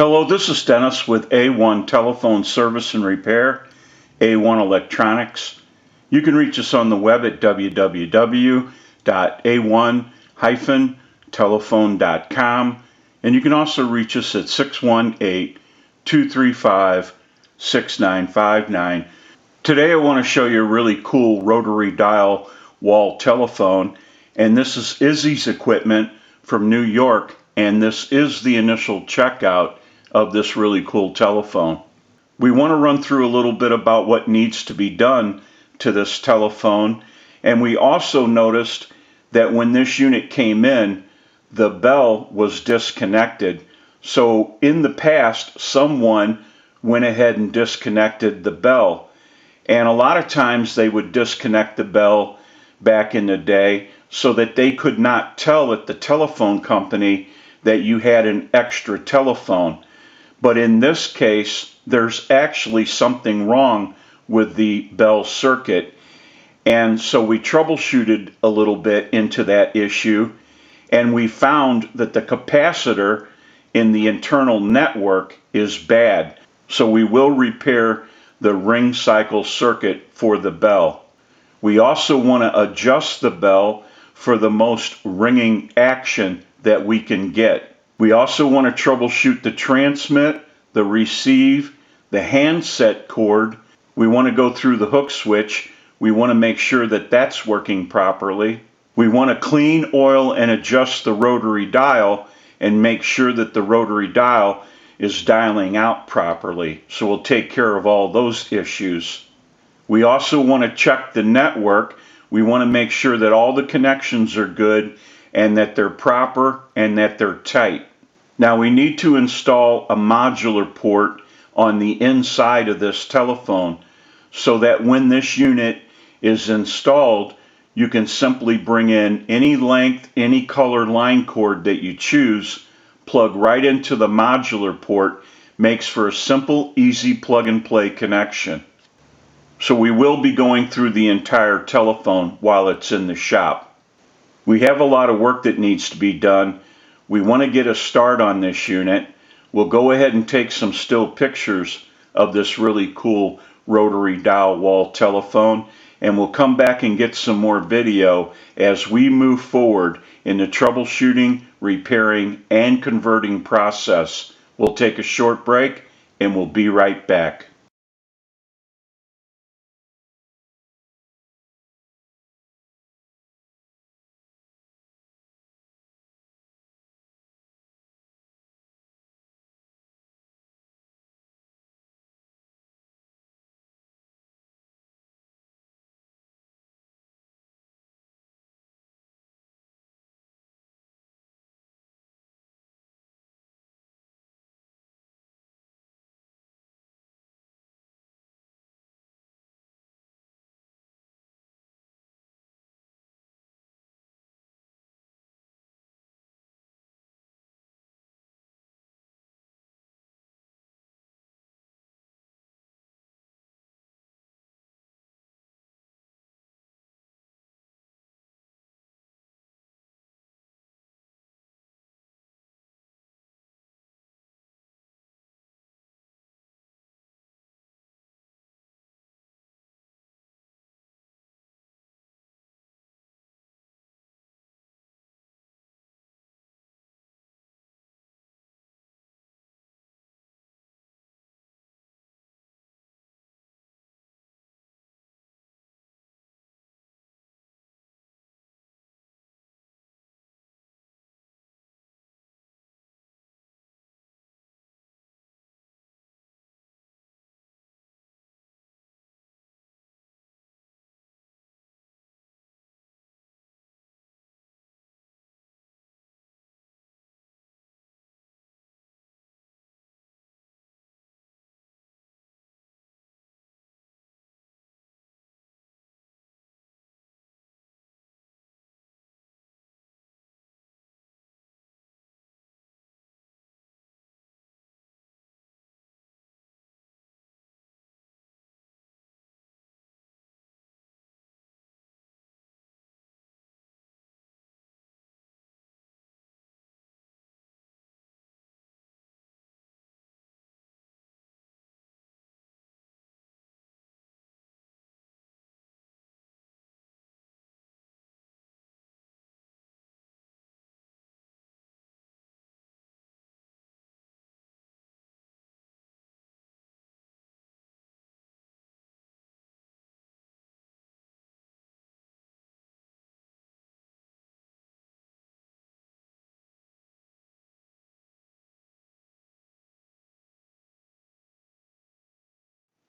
Hello, this is Dennis with A1 Telephone Service and Repair, A1 Electronics. You can reach us on the web at www.a1-telephone.com, and you can also reach us at 618-235-6959. Today I want to show you a really cool rotary dial wall telephone, and this is Izzy's equipment from New York, and this is the initial checkout of this really cool telephone. We want to run through a little bit about what needs to be done to this telephone, and we also noticed that when this unit came in, the bell was disconnected. So in the past, someone went ahead and disconnected the bell, and a lot of times they would disconnect the bell back in the day so that they could not tell at the telephone company that you had an extra telephone. But in this case, there's actually something wrong with the bell circuit. And so we troubleshooted a little bit into that issue, and we found that the capacitor in the internal network is bad. So we will repair the ring cycle circuit for the bell. We also want to adjust the bell for the most ringing action that we can get. We also want to troubleshoot the transmit, the receive, the handset cord. We want to go through the hook switch. We want to make sure that that's working properly. We want to clean, oil, and adjust the rotary dial and make sure that the rotary dial is dialing out properly. So we'll take care of all those issues. We also want to check the network. We want to make sure that all the connections are good and that they're proper and that they're tight. Now we need to install a modular port on the inside of this telephone so that when this unit is installed, you can simply bring in any length, any color line cord that you choose, plug right into the modular port, makes for a simple, easy plug and play connection. So we will be going through the entire telephone while it's in the shop. We have a lot of work that needs to be done. We want to get a start on this unit. We'll go ahead and take some still pictures of this really cool rotary dial wall telephone, and we'll come back and get some more video as we move forward in the troubleshooting, repairing, and converting process. We'll take a short break and we'll be right back.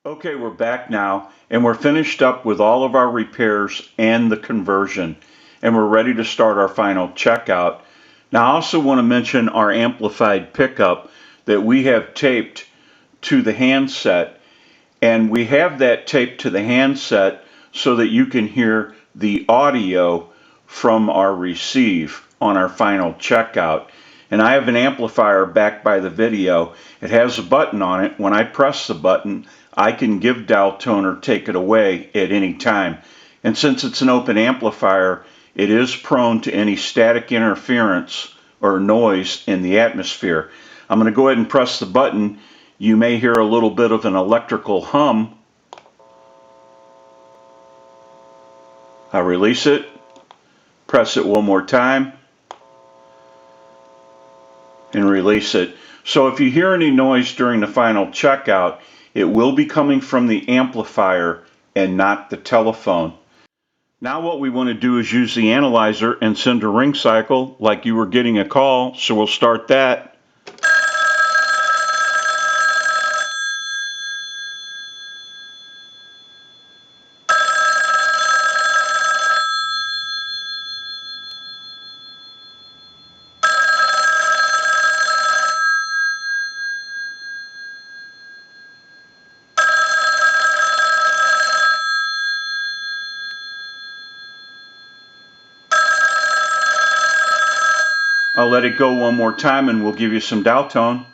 Okay, we're back now, and we're finished up with all of our repairs and the conversion, and we're ready to start our final checkout. Now, I also want to mention our amplified pickup that we have taped to the handset, and we have that taped to the handset so that you can hear the audio from our receive on our final checkout. And I have an amplifier back by the video. It has a button on it. When I press the button, I can give dial tone or take it away at any time. And since it's an open amplifier, it is prone to any static interference or noise in the atmosphere. I'm going to go ahead and press the button. You may hear a little bit of an electrical hum. I release it, press it one more time, and release it. So if you hear any noise during the final checkout, it will be coming from the amplifier and not the telephone. Now what we want to do is use the analyzer and send a ring cycle like you were getting a call, so we'll start that. I'll let it go one more time and we'll give you some dial tone.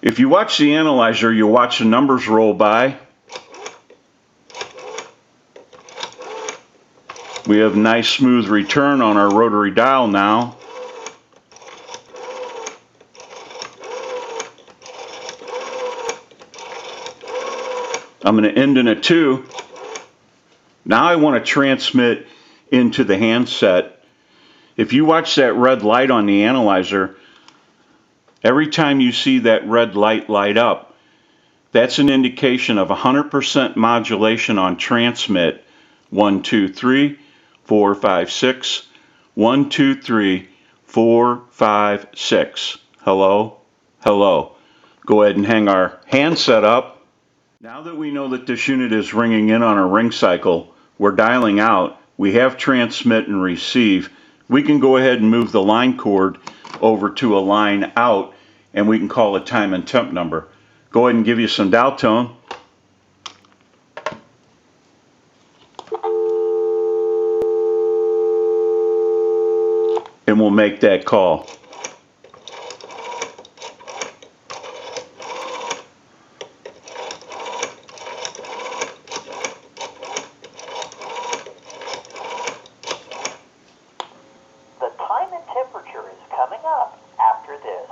If you watch the analyzer, you'll watch the numbers roll by. We have nice smooth return on our rotary dial now. I'm going to end in a 2. Now I want to transmit into the handset. If you watch that red light on the analyzer, every time you see that red light light up, that's an indication of 100% modulation on transmit. 1, 2, 3, 4, 5, 6. 1, 2, 3, 4, 5, 6. Hello? Hello. Go ahead and hang our handset up. Now that we know that this unit is ringing in on a ring cycle, we're dialing out, we have transmit and receive. We can go ahead and move the line cord over to a line out, and we can call a time and temp number. Go ahead and give you some dial tone. And we'll make that call. The time and temperature is coming up after this.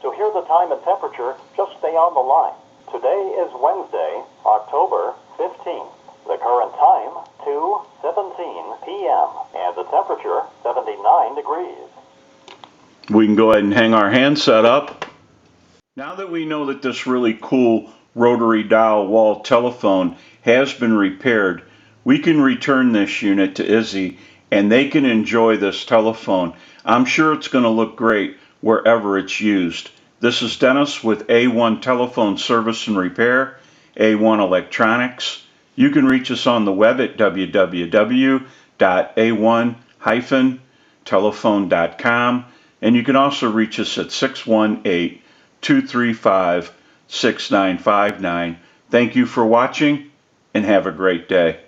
To hear the time and temperature, just stay on the line. Today is Wednesday, October 15th. The current time, 2:17 p.m. and the temperature, 79 degrees. We can go ahead and hang our handset up. Now that we know that this really cool rotary dial wall telephone has been repaired, we can return this unit to Izzy and they can enjoy this telephone. I'm sure it's going to look great wherever it's used. This is Dennis with A1 Telephone Service and Repair, A1 Electronics. You can reach us on the web at www.a1-telephone.com, and you can also reach us at 618-235-6959. Thank you for watching, and have a great day.